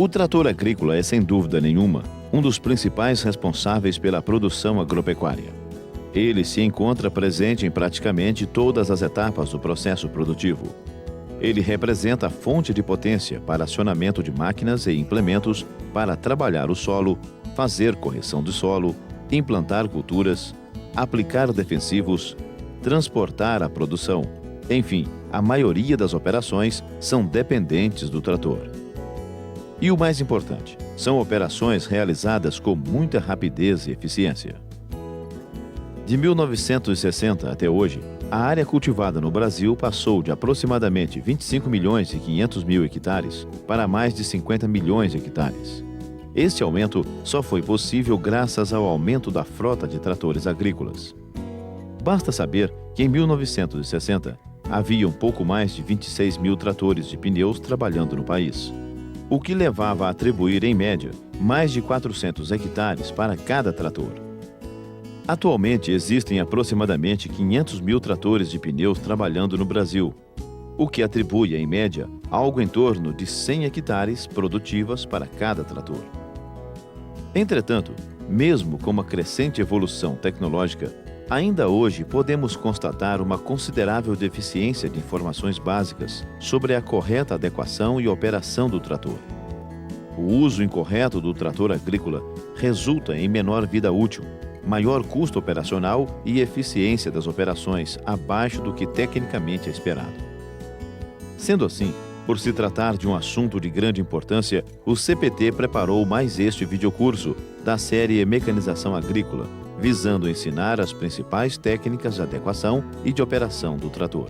O trator agrícola é, sem dúvida nenhuma, um dos principais responsáveis pela produção agropecuária. Ele se encontra presente em praticamente todas as etapas do processo produtivo. Ele representa a fonte de potência para acionamento de máquinas e implementos para trabalhar o solo, fazer correção de solo, implantar culturas, aplicar defensivos, transportar a produção. Enfim, a maioria das operações são dependentes do trator. E o mais importante, são operações realizadas com muita rapidez e eficiência. De 1960 até hoje, a área cultivada no Brasil passou de aproximadamente 25 milhões e 500 mil hectares para mais de 50 milhões de hectares. Este aumento só foi possível graças ao aumento da frota de tratores agrícolas. Basta saber que em 1960 havia um pouco mais de 26 mil tratores de pneus trabalhando no país, o que levava a atribuir, em média, mais de 400 hectares para cada trator. Atualmente existem aproximadamente 500 mil tratores de pneus trabalhando no Brasil, o que atribui, em média, algo em torno de 100 hectares produtivas para cada trator. Entretanto, mesmo com uma crescente evolução tecnológica, ainda hoje podemos constatar uma considerável deficiência de informações básicas sobre a correta adequação e operação do trator. O uso incorreto do trator agrícola resulta em menor vida útil, maior custo operacional e eficiência das operações abaixo do que tecnicamente é esperado. Sendo assim, por se tratar de um assunto de grande importância, o CPT preparou mais este videocurso da série Mecanização Agrícola, visando ensinar as principais técnicas de adequação e de operação do trator.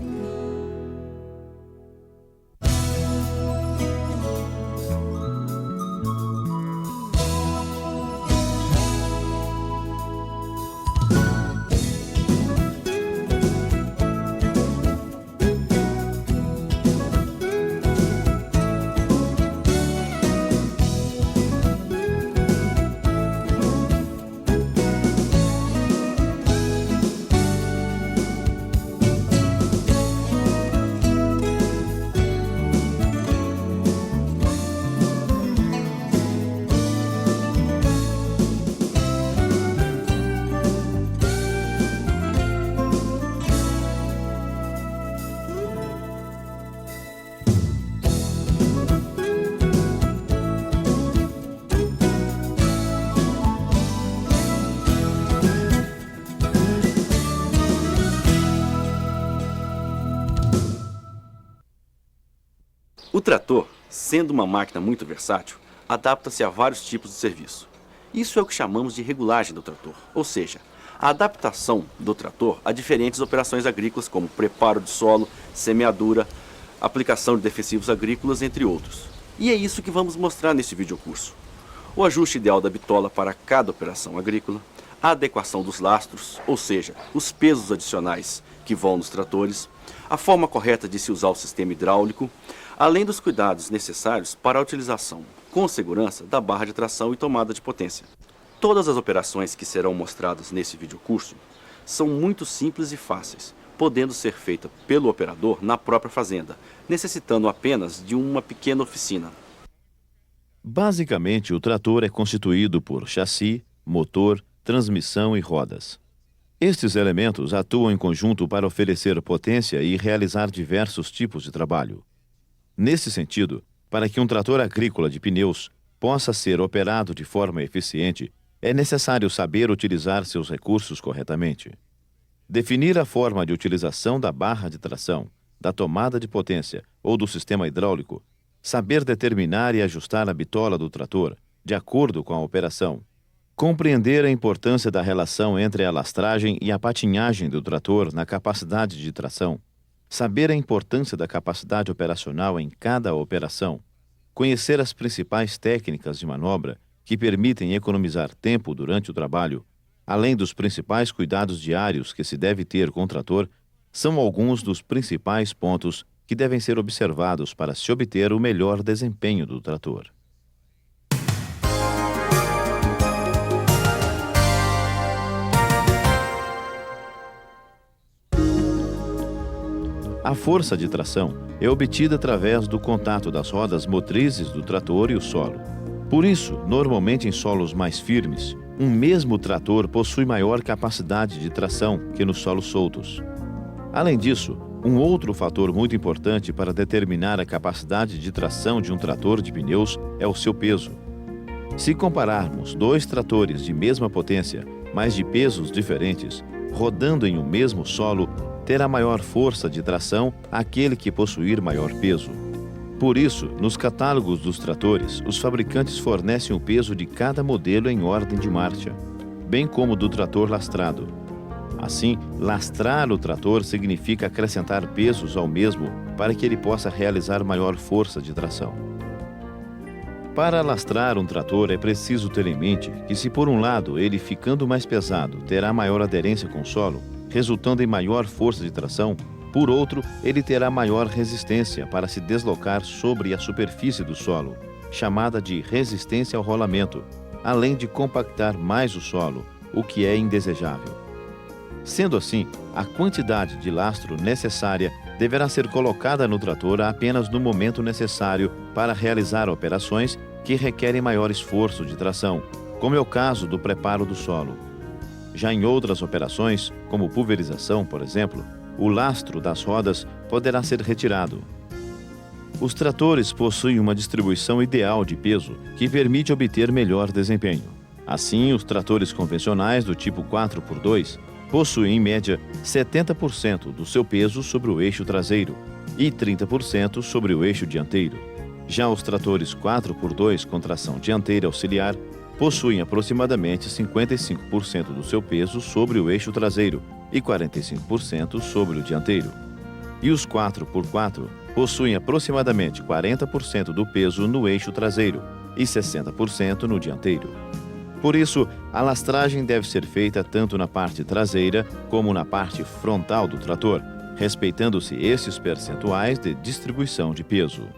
O trator, sendo uma máquina muito versátil, adapta-se a vários tipos de serviço. Isso é o que chamamos de regulagem do trator, ou seja, a adaptação do trator a diferentes operações agrícolas como preparo de solo, semeadura, aplicação de defensivos agrícolas, entre outros. E é isso que vamos mostrar nesse videocurso. O ajuste ideal da bitola para cada operação agrícola, a adequação dos lastros, ou seja, os pesos adicionais que vão nos tratores, a forma correta de se usar o sistema hidráulico, além dos cuidados necessários para a utilização com segurança da barra de tração e tomada de potência. Todas as operações que serão mostradas nesse videocurso são muito simples e fáceis, podendo ser feitas pelo operador na própria fazenda, necessitando apenas de uma pequena oficina. Basicamente, o trator é constituído por chassi, motor, transmissão e rodas. Estes elementos atuam em conjunto para oferecer potência e realizar diversos tipos de trabalho. Nesse sentido, para que um trator agrícola de pneus possa ser operado de forma eficiente, é necessário saber utilizar seus recursos corretamente. Definir a forma de utilização da barra de tração, da tomada de potência ou do sistema hidráulico, saber determinar e ajustar a bitola do trator de acordo com a operação, compreender a importância da relação entre a lastragem e a patinhagem do trator na capacidade de tração, saber a importância da capacidade operacional em cada operação, conhecer as principais técnicas de manobra que permitem economizar tempo durante o trabalho, além dos principais cuidados diários que se deve ter com o trator, são alguns dos principais pontos que devem ser observados para se obter o melhor desempenho do trator. A força de tração é obtida através do contato das rodas motrizes do trator e o solo. Por isso, normalmente em solos mais firmes, um mesmo trator possui maior capacidade de tração que nos solos soltos. Além disso, um outro fator muito importante para determinar a capacidade de tração de um trator de pneus é o seu peso. Se compararmos dois tratores de mesma potência, mas de pesos diferentes, rodando em um mesmo solo, terá maior força de tração aquele que possuir maior peso. Por isso, nos catálogos dos tratores, os fabricantes fornecem o peso de cada modelo em ordem de marcha, bem como do trator lastrado. Assim, lastrar o trator significa acrescentar pesos ao mesmo para que ele possa realizar maior força de tração. Para lastrar um trator é preciso ter em mente que, se por um lado ele ficando mais pesado terá maior aderência com o solo, resultando em maior força de tração, por outro, ele terá maior resistência para se deslocar sobre a superfície do solo, chamada de resistência ao rolamento, além de compactar mais o solo, o que é indesejável. Sendo assim, a quantidade de lastro necessária deverá ser colocada no trator apenas no momento necessário para realizar operações que requerem maior esforço de tração, como é o caso do preparo do solo. Já em outras operações, como pulverização, por exemplo, o lastro das rodas poderá ser retirado. Os tratores possuem uma distribuição ideal de peso que permite obter melhor desempenho. Assim, os tratores convencionais do tipo 4x2 possuem, em média, 70% do seu peso sobre o eixo traseiro e 30% sobre o eixo dianteiro. Já os tratores 4x2 com tração dianteira auxiliar possuem aproximadamente 55% do seu peso sobre o eixo traseiro e 45% sobre o dianteiro. E os 4x4 possuem aproximadamente 40% do peso no eixo traseiro e 60% no dianteiro. Por isso, a lastragem deve ser feita tanto na parte traseira como na parte frontal do trator, respeitando-se esses percentuais de distribuição de peso.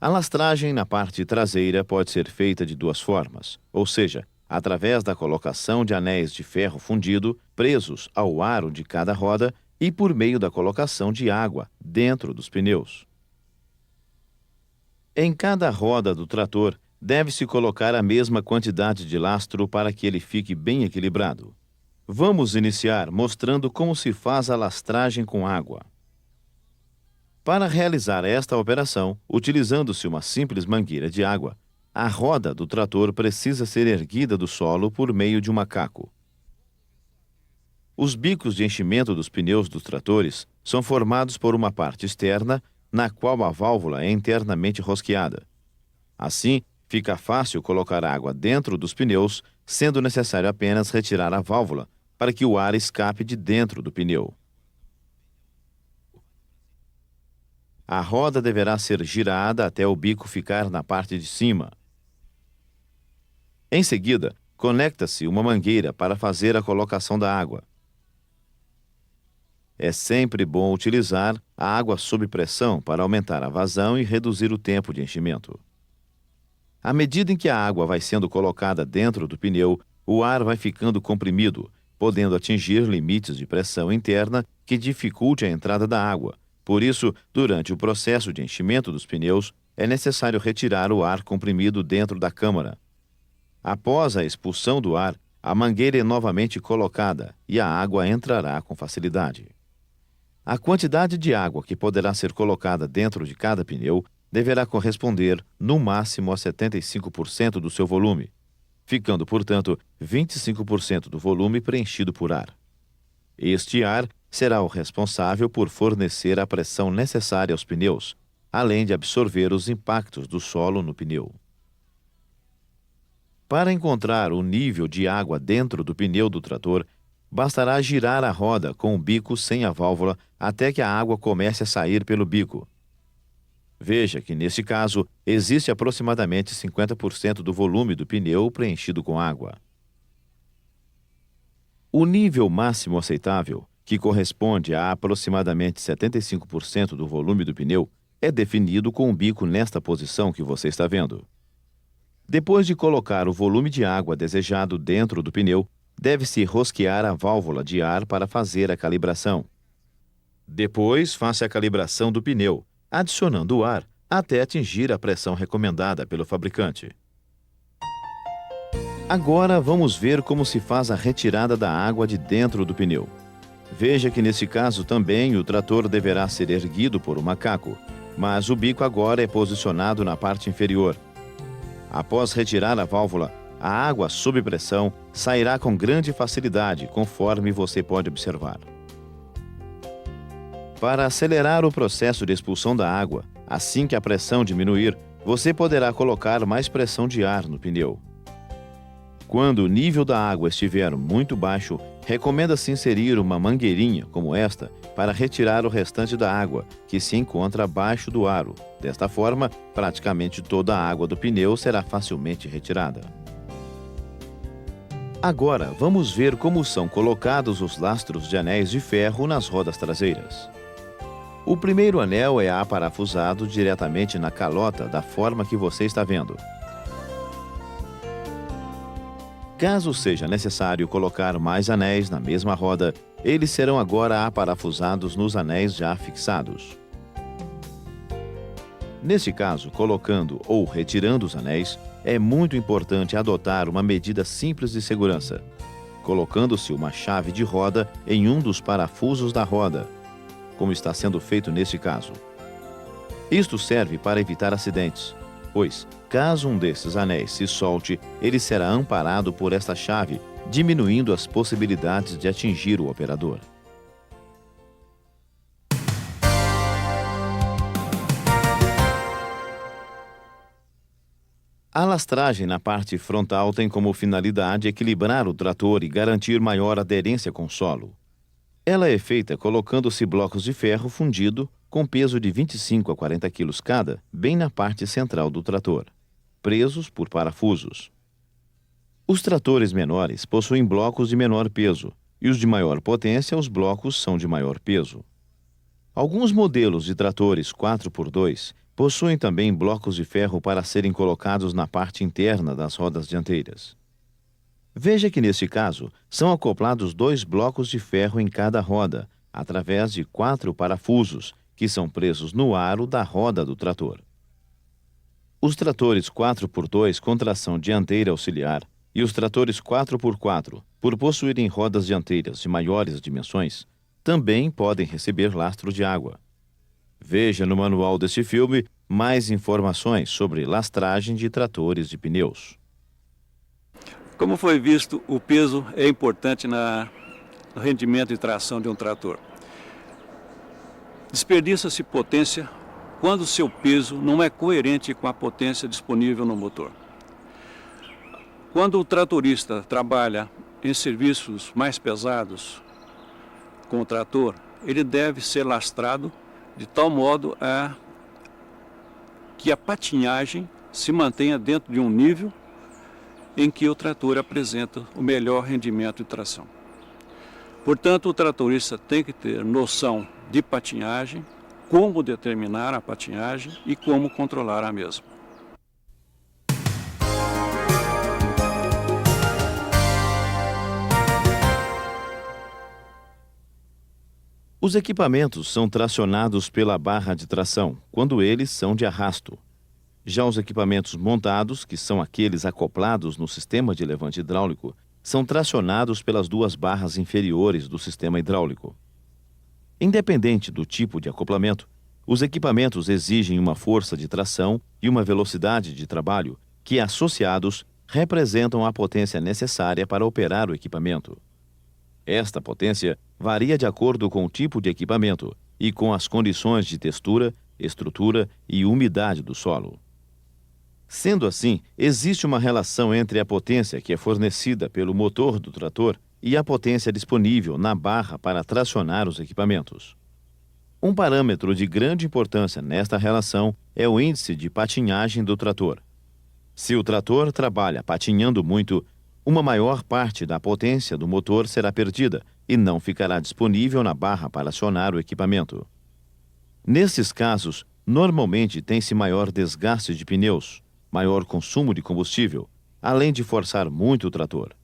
A lastragem na parte traseira pode ser feita de duas formas, ou seja, através da colocação de anéis de ferro fundido presos ao aro de cada roda e por meio da colocação de água dentro dos pneus. Em cada roda do trator, deve-se colocar a mesma quantidade de lastro para que ele fique bem equilibrado. Vamos iniciar mostrando como se faz a lastragem com água. Para realizar esta operação, utilizando-se uma simples mangueira de água, a roda do trator precisa ser erguida do solo por meio de um macaco. Os bicos de enchimento dos pneus dos tratores são formados por uma parte externa, na qual a válvula é internamente rosqueada. Assim, fica fácil colocar água dentro dos pneus, sendo necessário apenas retirar a válvula para que o ar escape de dentro do pneu. A roda deverá ser girada até o bico ficar na parte de cima. Em seguida, conecta-se uma mangueira para fazer a colocação da água. É sempre bom utilizar a água sob pressão para aumentar a vazão e reduzir o tempo de enchimento. À medida em que a água vai sendo colocada dentro do pneu, o ar vai ficando comprimido, podendo atingir limites de pressão interna que dificulte a entrada da água. Por isso, durante o processo de enchimento dos pneus, é necessário retirar o ar comprimido dentro da câmara. Após a expulsão do ar, a mangueira é novamente colocada e a água entrará com facilidade. A quantidade de água que poderá ser colocada dentro de cada pneu deverá corresponder, no máximo, a 75% do seu volume, ficando, portanto, 25% do volume preenchido por ar. Este ar será o responsável por fornecer a pressão necessária aos pneus, além de absorver os impactos do solo no pneu. Para encontrar o nível de água dentro do pneu do trator, bastará girar a roda com o bico sem a válvula até que a água comece a sair pelo bico. Veja que, neste caso, existe aproximadamente 50% do volume do pneu preenchido com água. O nível máximo aceitável, que corresponde a aproximadamente 75% do volume do pneu, é definido com o bico nesta posição que você está vendo. Depois de colocar o volume de água desejado dentro do pneu, deve-se rosquear a válvula de ar para fazer a calibração. Depois, faça a calibração do pneu, adicionando o ar até atingir a pressão recomendada pelo fabricante. Agora vamos ver como se faz a retirada da água de dentro do pneu. Veja que nesse caso também o trator deverá ser erguido por um macaco, mas o bico agora é posicionado na parte inferior. Após retirar a válvula, a água sob pressão sairá com grande facilidade, conforme você pode observar. Para acelerar o processo de expulsão da água, assim que a pressão diminuir, você poderá colocar mais pressão de ar no pneu. Quando o nível da água estiver muito baixo, recomenda-se inserir uma mangueirinha como esta para retirar o restante da água, que se encontra abaixo do aro. Desta forma, praticamente toda a água do pneu será facilmente retirada. Agora, vamos ver como são colocados os lastros de anéis de ferro nas rodas traseiras. O primeiro anel é aparafusado diretamente na calota da forma que você está vendo. Caso seja necessário colocar mais anéis na mesma roda, eles serão agora aparafusados nos anéis já fixados. Neste caso, colocando ou retirando os anéis, é muito importante adotar uma medida simples de segurança, colocando-se uma chave de roda em um dos parafusos da roda, como está sendo feito neste caso. Isto serve para evitar acidentes, pois, caso um desses anéis se solte, ele será amparado por esta chave, diminuindo as possibilidades de atingir o operador. A lastragem na parte frontal tem como finalidade equilibrar o trator e garantir maior aderência com o solo. Ela é feita colocando-se blocos de ferro fundido com peso de 25 a 40 kg cada, bem na parte central do trator, presos por parafusos. Os tratores menores possuem blocos de menor peso, e os de maior potência, os blocos são de maior peso. Alguns modelos de tratores 4x2 possuem também blocos de ferro para serem colocados na parte interna das rodas dianteiras. Veja que, nesse caso, são acoplados 2 blocos de ferro em cada roda, através de 4 parafusos, que são presos no aro da roda do trator. Os tratores 4x2 com tração dianteira auxiliar e os tratores 4x4, por possuírem rodas dianteiras de maiores dimensões, também podem receber lastro de água. Veja no manual deste filme mais informações sobre lastragem de tratores de pneus. Como foi visto, o peso é importante no rendimento de tração de um trator. Desperdiça-se potência quando o seu peso não é coerente com a potência disponível no motor. Quando o tratorista trabalha em serviços mais pesados com o trator, ele deve ser lastrado de tal modo que a patinagem se mantenha dentro de um nível em que o trator apresenta o melhor rendimento de tração. Portanto, o tratorista tem que ter noção de patinagem, como determinar a patinagem e como controlar a mesma. Os equipamentos são tracionados pela barra de tração, quando eles são de arrasto. Já os equipamentos montados, que são aqueles acoplados no sistema de levante hidráulico, são tracionados pelas 2 barras inferiores do sistema hidráulico. Independente do tipo de acoplamento, os equipamentos exigem uma força de tração e uma velocidade de trabalho que, associados, representam a potência necessária para operar o equipamento. Esta potência varia de acordo com o tipo de equipamento e com as condições de textura, estrutura e umidade do solo. Sendo assim, existe uma relação entre a potência que é fornecida pelo motor do trator e a potência disponível na barra para tracionar os equipamentos. Um parâmetro de grande importância nesta relação é o índice de patinagem do trator. Se o trator trabalha patinhando muito, uma maior parte da potência do motor será perdida e não ficará disponível na barra para acionar o equipamento. Nesses casos, normalmente tem-se maior desgaste de pneus, maior consumo de combustível, além de forçar muito o trator.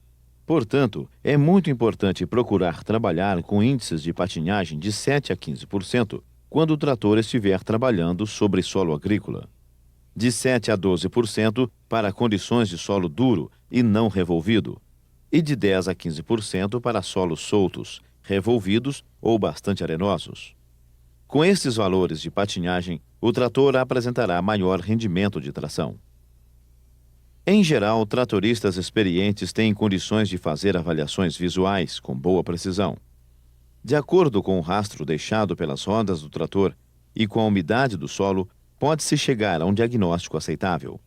Portanto, é muito importante procurar trabalhar com índices de patinagem de 7 a 15% quando o trator estiver trabalhando sobre solo agrícola. De 7 a 12% para condições de solo duro e não revolvido, e de 10 a 15% para solos soltos, revolvidos ou bastante arenosos. Com estes valores de patinagem, o trator apresentará maior rendimento de tração. Em geral, tratoristas experientes têm condições de fazer avaliações visuais com boa precisão. De acordo com o rastro deixado pelas rodas do trator e com a umidade do solo, pode-se chegar a um diagnóstico aceitável.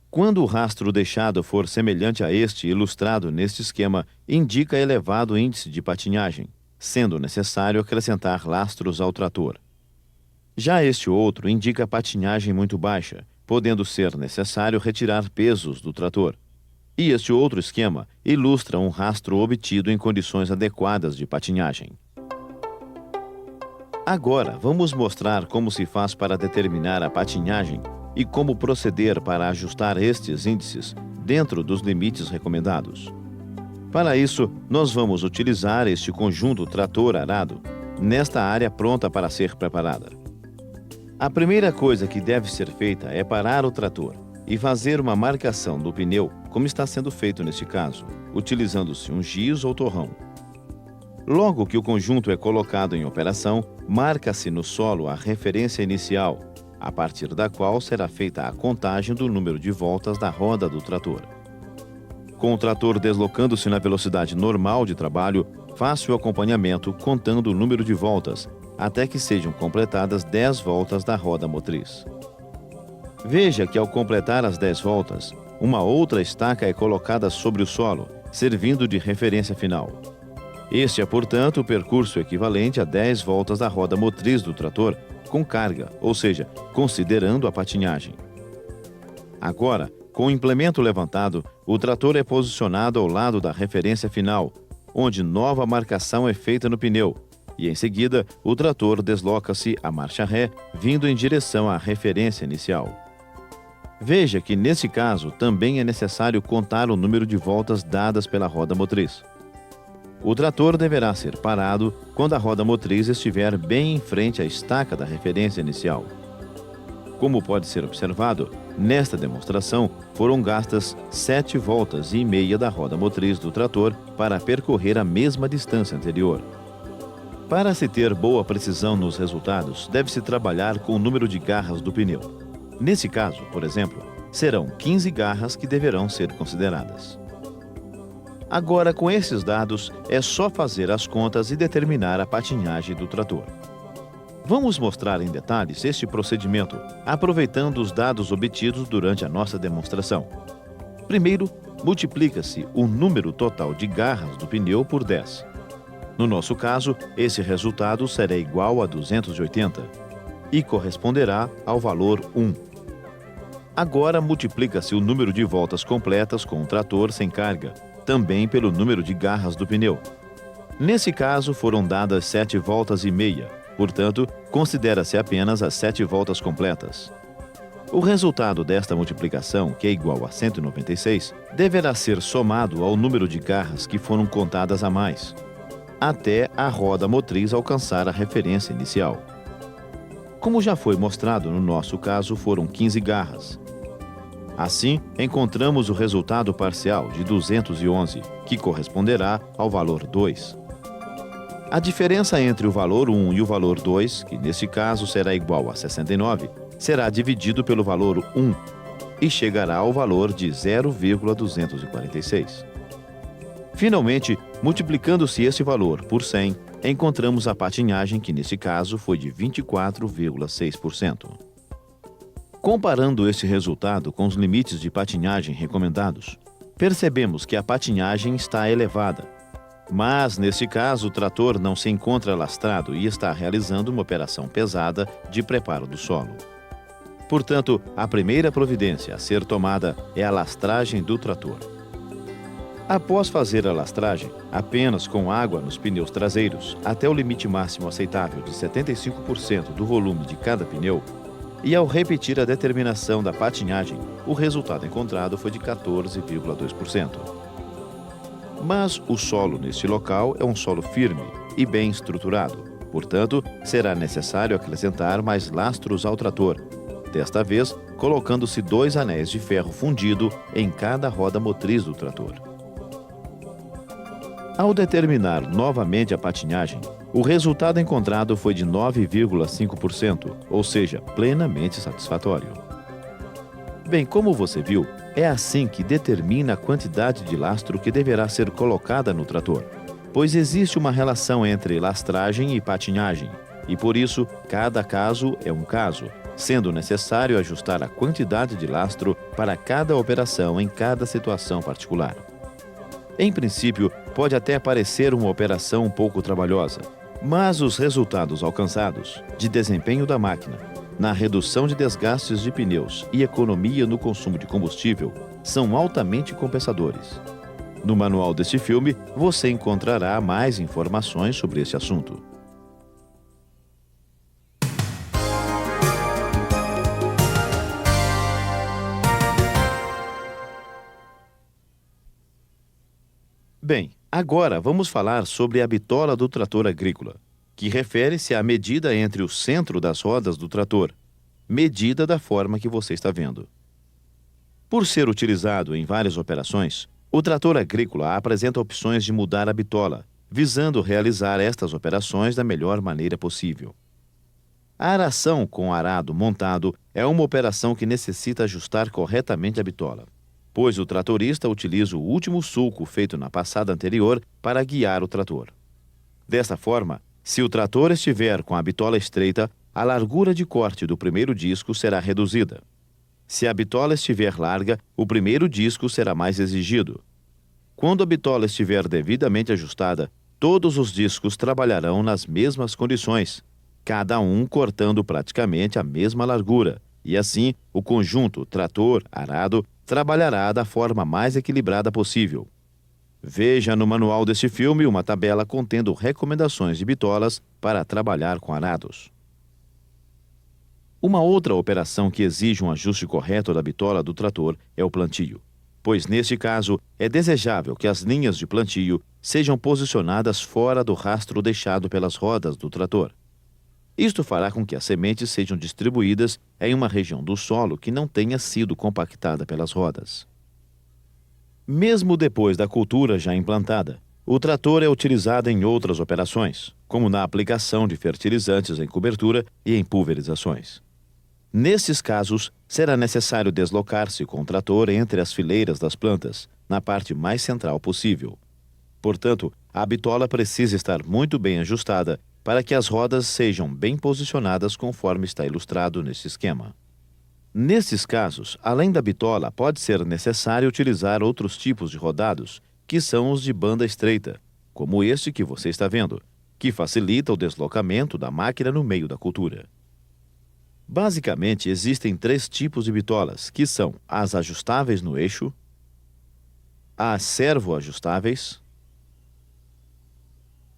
Quando o rastro deixado for semelhante a este ilustrado neste esquema, indica elevado índice de patinagem, sendo necessário acrescentar lastros ao trator. Já este outro indica patinagem muito baixa, podendo ser necessário retirar pesos do trator. E este outro esquema ilustra um rastro obtido em condições adequadas de patinagem. Agora, vamos mostrar como se faz para determinar a patinagem e como proceder para ajustar estes índices dentro dos limites recomendados. Para isso, nós vamos utilizar este conjunto trator-arado nesta área pronta para ser preparada. A primeira coisa que deve ser feita é parar o trator e fazer uma marcação do pneu, como está sendo feito neste caso, utilizando-se um giz ou torrão. Logo que o conjunto é colocado em operação, marca-se no solo a referência inicial, a partir da qual será feita a contagem do número de voltas da roda do trator. Com o trator deslocando-se na velocidade normal de trabalho, faça o acompanhamento contando o número de voltas, até que sejam completadas 10 voltas da roda motriz. Veja que ao completar as 10 voltas, uma outra estaca é colocada sobre o solo, servindo de referência final. Este é, portanto, o percurso equivalente a 10 voltas da roda motriz do trator, com carga, ou seja, considerando a patinagem. Agora, com o implemento levantado, o trator é posicionado ao lado da referência final, onde nova marcação é feita no pneu, e em seguida o trator desloca-se a marcha ré, vindo em direção à referência inicial. Veja que nesse caso também é necessário contar o número de voltas dadas pela roda motriz. O trator deverá ser parado quando a roda motriz estiver bem em frente à estaca da referência inicial. Como pode ser observado, nesta demonstração foram gastas 7 voltas e meia da roda motriz do trator para percorrer a mesma distância anterior. Para se ter boa precisão nos resultados, deve-se trabalhar com o número de garras do pneu. Nesse caso, por exemplo, serão 15 garras que deverão ser consideradas. Agora, com esses dados, é só fazer as contas e determinar a patinagem do trator. Vamos mostrar em detalhes este procedimento, aproveitando os dados obtidos durante a nossa demonstração. Primeiro, multiplica-se o número total de garras do pneu por 10. No nosso caso, esse resultado será igual a 280 e corresponderá ao valor 1. Agora, multiplica-se o número de voltas completas com o trator sem carga, também pelo número de garras do pneu. Nesse caso, foram dadas 7 voltas e meia, portanto, considera-se apenas as 7 voltas completas. O resultado desta multiplicação, que é igual a 196, deverá ser somado ao número de garras que foram contadas a mais, até a roda motriz alcançar a referência inicial. Como já foi mostrado no nosso caso, foram 15 garras. Assim, encontramos o resultado parcial de 211, que corresponderá ao valor 2. A diferença entre o valor 1 e o valor 2, que nesse caso será igual a 69, será dividido pelo valor 1 e chegará ao valor de 0,246. Finalmente, multiplicando-se esse valor por 100, encontramos a patinagem, que nesse caso foi de 24,6%. Comparando este resultado com os limites de patinagem recomendados, percebemos que a patinagem está elevada. Mas, nesse caso, o trator não se encontra lastrado e está realizando uma operação pesada de preparo do solo. Portanto, a primeira providência a ser tomada é a lastragem do trator. Após fazer a lastragem, apenas com água nos pneus traseiros, até o limite máximo aceitável de 75% do volume de cada pneu, E ao repetir a determinação da patinagem, o resultado encontrado foi de 14,2%. Mas o solo neste local é um solo firme e bem estruturado. Portanto, será necessário acrescentar mais lastros ao trator. Desta vez, colocando-se 2 anéis de ferro fundido em cada roda motriz do trator. Ao determinar novamente a patinagem, o resultado encontrado foi de 9,5%, ou seja, plenamente satisfatório. Bem, como você viu, é assim que determina a quantidade de lastro que deverá ser colocada no trator, pois existe uma relação entre lastragem e patinagem, e por isso cada caso é um caso, sendo necessário ajustar a quantidade de lastro para cada operação em cada situação particular. Em princípio, pode até parecer uma operação um pouco trabalhosa, mas os resultados alcançados de desempenho da máquina, na redução de desgastes de pneus e economia no consumo de combustível são altamente compensadores. No manual deste filme, você encontrará mais informações sobre esse assunto. Bem, agora vamos falar sobre a bitola do trator agrícola, que refere-se à medida entre o centro das rodas do trator, medida da forma que você está vendo. Por ser utilizado em várias operações, o trator agrícola apresenta opções de mudar a bitola, visando realizar estas operações da melhor maneira possível. A aração com arado montado é uma operação que necessita ajustar corretamente a bitola, pois o tratorista utiliza o último sulco feito na passada anterior para guiar o trator. Desta forma, se o trator estiver com a bitola estreita, a largura de corte do primeiro disco será reduzida. Se a bitola estiver larga, o primeiro disco será mais exigido. Quando a bitola estiver devidamente ajustada, todos os discos trabalharão nas mesmas condições, cada um cortando praticamente a mesma largura, e assim o conjunto trator-arado trabalhará da forma mais equilibrada possível. Veja no manual deste filme uma tabela contendo recomendações de bitolas para trabalhar com arados. Uma outra operação que exige um ajuste correto da bitola do trator é o plantio, pois neste caso é desejável que as linhas de plantio sejam posicionadas fora do rastro deixado pelas rodas do trator. Isto fará com que as sementes sejam distribuídas em uma região do solo que não tenha sido compactada pelas rodas. Mesmo depois da cultura já implantada, o trator é utilizado em outras operações, como na aplicação de fertilizantes em cobertura e em pulverizações. Nesses casos, será necessário deslocar-se com o trator entre as fileiras das plantas, na parte mais central possível. Portanto, a bitola precisa estar muito bem ajustada para que as rodas sejam bem posicionadas conforme está ilustrado nesse esquema. Nesses casos, além da bitola, pode ser necessário utilizar outros tipos de rodados, que são os de banda estreita, como este que você está vendo, que facilita o deslocamento da máquina no meio da cultura. Basicamente, existem 3 tipos de bitolas, que são as ajustáveis no eixo, as servo-ajustáveis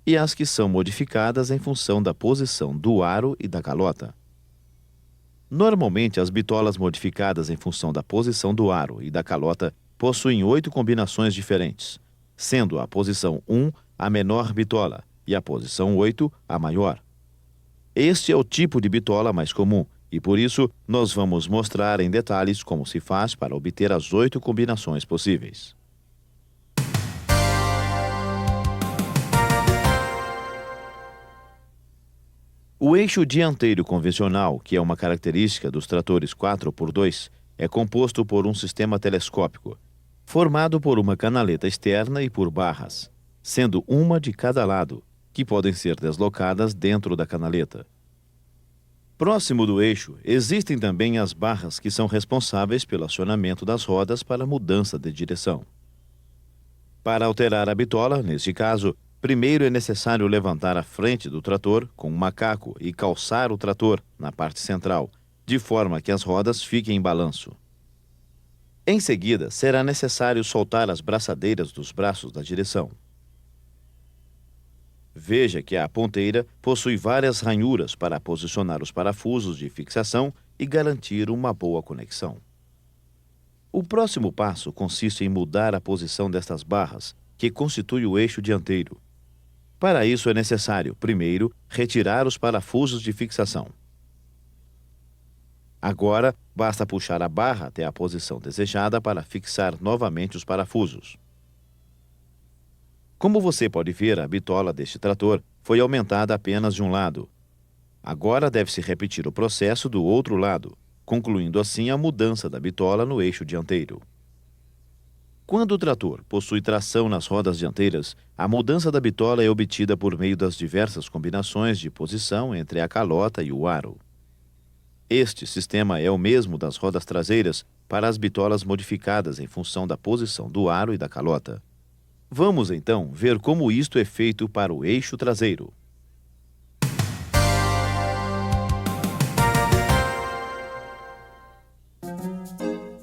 e as que são modificadas em função da posição do aro e da calota. Normalmente, as bitolas modificadas em função da posição do aro e da calota possuem 8 combinações diferentes, sendo a posição 1 a menor bitola e a posição 8 a maior. Este é o tipo de bitola mais comum e, por isso, nós vamos mostrar em detalhes como se faz para obter as 8 combinações possíveis. O eixo dianteiro convencional, que é uma característica dos tratores 4x2, é composto por um sistema telescópico, formado por uma canaleta externa e por barras, sendo uma de cada lado, que podem ser deslocadas dentro da canaleta. Próximo do eixo, existem também as barras que são responsáveis pelo acionamento das rodas para mudança de direção. Para alterar a bitola, neste caso, primeiro é necessário levantar a frente do trator com um macaco e calçar o trator na parte central, de forma que as rodas fiquem em balanço. Em seguida, será necessário soltar as braçadeiras dos braços da direção. Veja que a ponteira possui várias ranhuras para posicionar os parafusos de fixação e garantir uma boa conexão. O próximo passo consiste em mudar a posição destas barras, que constitui o eixo dianteiro. Para isso é necessário, primeiro, retirar os parafusos de fixação. Agora, basta puxar a barra até a posição desejada para fixar novamente os parafusos. Como você pode ver, a bitola deste trator foi aumentada apenas de um lado. Agora deve-se repetir o processo do outro lado, concluindo assim a mudança da bitola no eixo dianteiro. Quando o trator possui tração nas rodas dianteiras, a mudança da bitola é obtida por meio das diversas combinações de posição entre a calota e o aro. Este sistema é o mesmo das rodas traseiras para as bitolas modificadas em função da posição do aro e da calota. Vamos, então, ver como isto é feito para o eixo traseiro.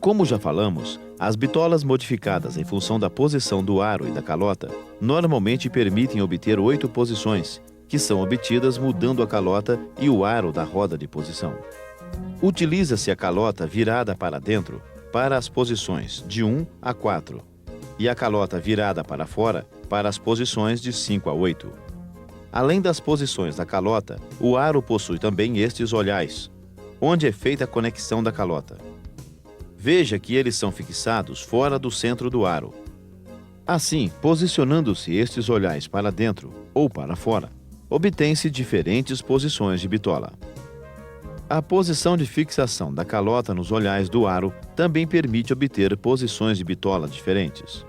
Como já falamos, as bitolas modificadas em função da posição do aro e da calota normalmente permitem obter 8 posições, que são obtidas mudando a calota e o aro da roda de posição. Utiliza-se a calota virada para dentro para as posições de 1 a 4 e a calota virada para fora para as posições de 5 a 8. Além das posições da calota, o aro possui também estes olhais, onde é feita a conexão da calota. Veja que eles são fixados fora do centro do aro. Assim, posicionando-se estes olhais para dentro ou para fora, obtém-se diferentes posições de bitola. A posição de fixação da calota nos olhais do aro também permite obter posições de bitola diferentes.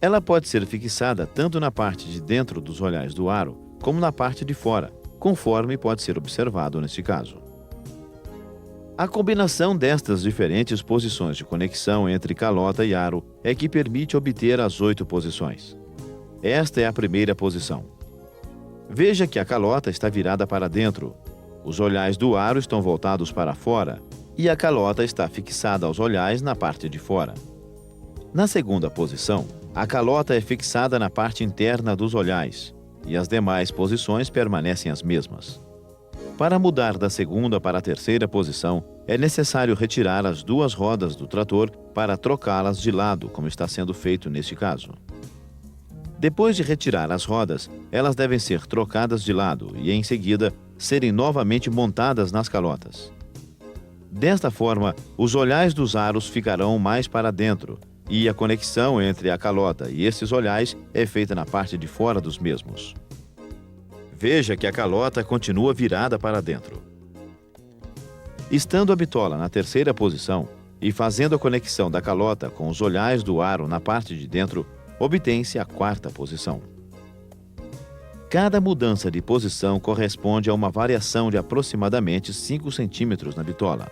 Ela pode ser fixada tanto na parte de dentro dos olhais do aro como na parte de fora, conforme pode ser observado neste caso. A combinação destas diferentes posições de conexão entre calota e aro é que permite obter as 8 posições. Esta é a primeira posição. Veja que a calota está virada para dentro, os olhais do aro estão voltados para fora e a calota está fixada aos olhais na parte de fora. Na segunda posição, a calota é fixada na parte interna dos olhais e as demais posições permanecem as mesmas. Para mudar da segunda para a terceira posição, é necessário retirar as 2 rodas do trator para trocá-las de lado, como está sendo feito neste caso. Depois de retirar as rodas, elas devem ser trocadas de lado e, em seguida, serem novamente montadas nas calotas. Desta forma, os olhais dos aros ficarão mais para dentro e a conexão entre a calota e esses olhais é feita na parte de fora dos mesmos. Veja que a calota continua virada para dentro. Estando a bitola na terceira posição e fazendo a conexão da calota com os olhais do aro na parte de dentro, obtém-se a quarta posição. Cada mudança de posição corresponde a uma variação de aproximadamente 5 centímetros na bitola.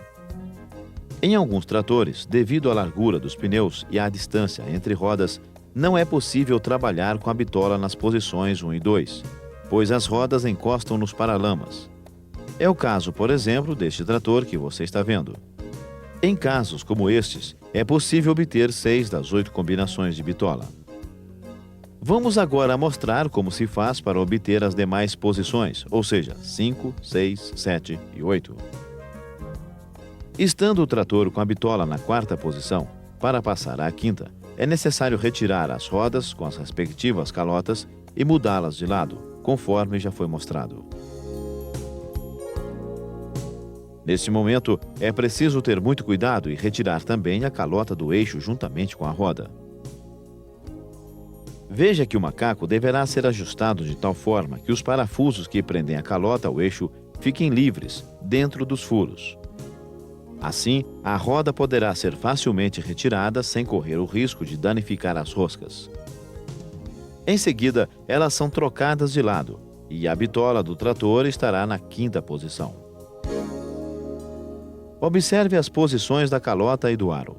Em alguns tratores, devido à largura dos pneus e à distância entre rodas, não é possível trabalhar com a bitola nas posições 1 e 2, pois as rodas encostam nos paralamas. É o caso, por exemplo, deste trator que você está vendo. Em casos como estes, é possível obter 6 das 8 combinações de bitola. Vamos agora mostrar como se faz para obter as demais posições, ou seja, 5, 6, 7 e 8. Estando o trator com a bitola na quarta posição, para passar à quinta, é necessário retirar as rodas com as respectivas calotas e mudá-las de lado, conforme já foi mostrado. Neste momento, é preciso ter muito cuidado e retirar também a calota do eixo juntamente com a roda. Veja que o macaco deverá ser ajustado de tal forma que os parafusos que prendem a calota ao eixo fiquem livres dentro dos furos. Assim, a roda poderá ser facilmente retirada sem correr o risco de danificar as roscas. Em seguida, elas são trocadas de lado e a bitola do trator estará na quinta posição. Observe as posições da calota e do aro.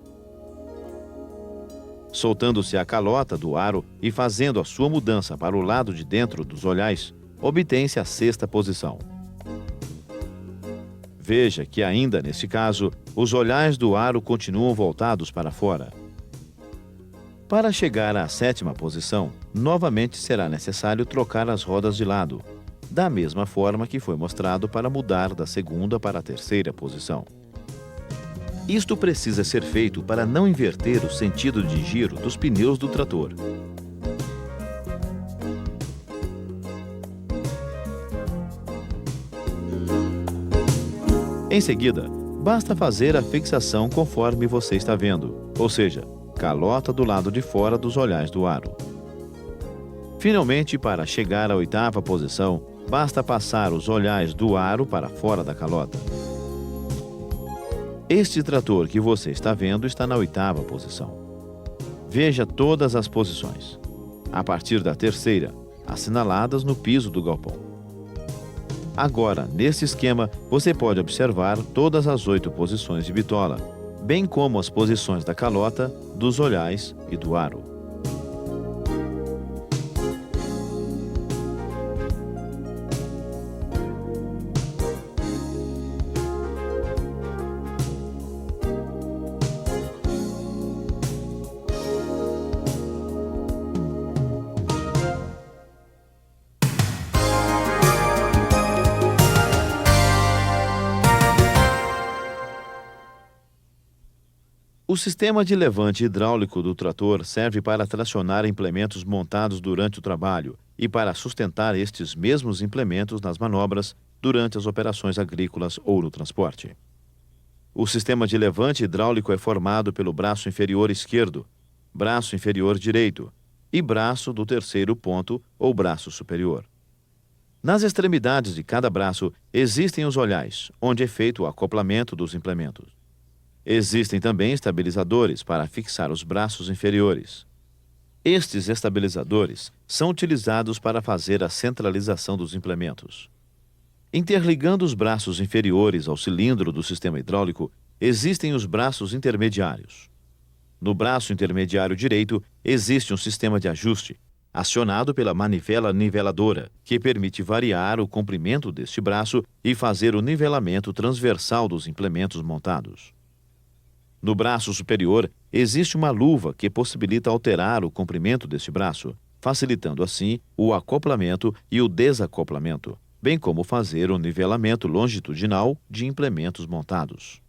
Soltando-se a calota do aro e fazendo a sua mudança para o lado de dentro dos olhais, obtém-se a sexta posição. Veja que ainda neste caso, os olhais do aro continuam voltados para fora. Para chegar à sétima posição, novamente será necessário trocar as rodas de lado, da mesma forma que foi mostrado para mudar da segunda para a terceira posição. Isto precisa ser feito para não inverter o sentido de giro dos pneus do trator. Em seguida, basta fazer a fixação conforme você está vendo, ou seja, calota do lado de fora dos olhais do aro. Finalmente, para chegar à oitava posição, basta passar os olhais do aro para fora da calota. Este trator que você está vendo está na oitava posição. Veja todas as posições, a partir da terceira, assinaladas no piso do galpão. Agora, neste esquema, você pode observar todas as 8 posições de bitola, bem como as posições da calota, dos olhais e do aro. O sistema de levante hidráulico do trator serve para tracionar implementos montados durante o trabalho e para sustentar estes mesmos implementos nas manobras durante as operações agrícolas ou no transporte. O sistema de levante hidráulico é formado pelo braço inferior esquerdo, braço inferior direito e braço do terceiro ponto ou braço superior. Nas extremidades de cada braço existem os olhais, onde é feito o acoplamento dos implementos. Existem também estabilizadores para fixar os braços inferiores. Estes estabilizadores são utilizados para fazer a centralização dos implementos. Interligando os braços inferiores ao cilindro do sistema hidráulico, existem os braços intermediários. No braço intermediário direito, existe um sistema de ajuste, acionado pela manivela niveladora, que permite variar o comprimento deste braço e fazer o nivelamento transversal dos implementos montados. No braço superior, existe uma luva que possibilita alterar o comprimento deste braço, facilitando assim o acoplamento e o desacoplamento, bem como fazer o nivelamento longitudinal de implementos montados.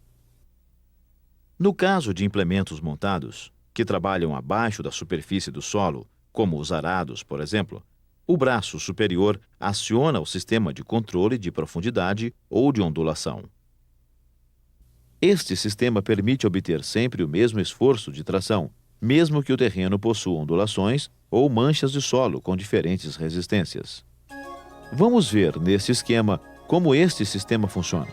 No caso de implementos montados, que trabalham abaixo da superfície do solo, como os arados, por exemplo, o braço superior aciona o sistema de controle de profundidade ou de ondulação. Este sistema permite obter sempre o mesmo esforço de tração, mesmo que o terreno possua ondulações ou manchas de solo com diferentes resistências. Vamos ver, nesse esquema, como este sistema funciona.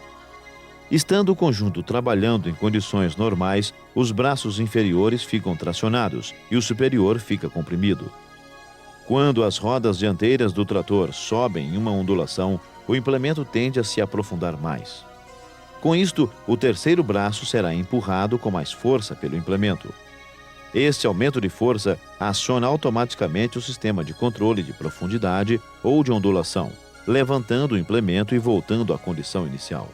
Estando o conjunto trabalhando em condições normais, os braços inferiores ficam tracionados e o superior fica comprimido. Quando as rodas dianteiras do trator sobem em uma ondulação, o implemento tende a se aprofundar mais. Com isto, o terceiro braço será empurrado com mais força pelo implemento. Este aumento de força aciona automaticamente o sistema de controle de profundidade ou de ondulação, levantando o implemento e voltando à condição inicial.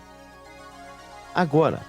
Agora,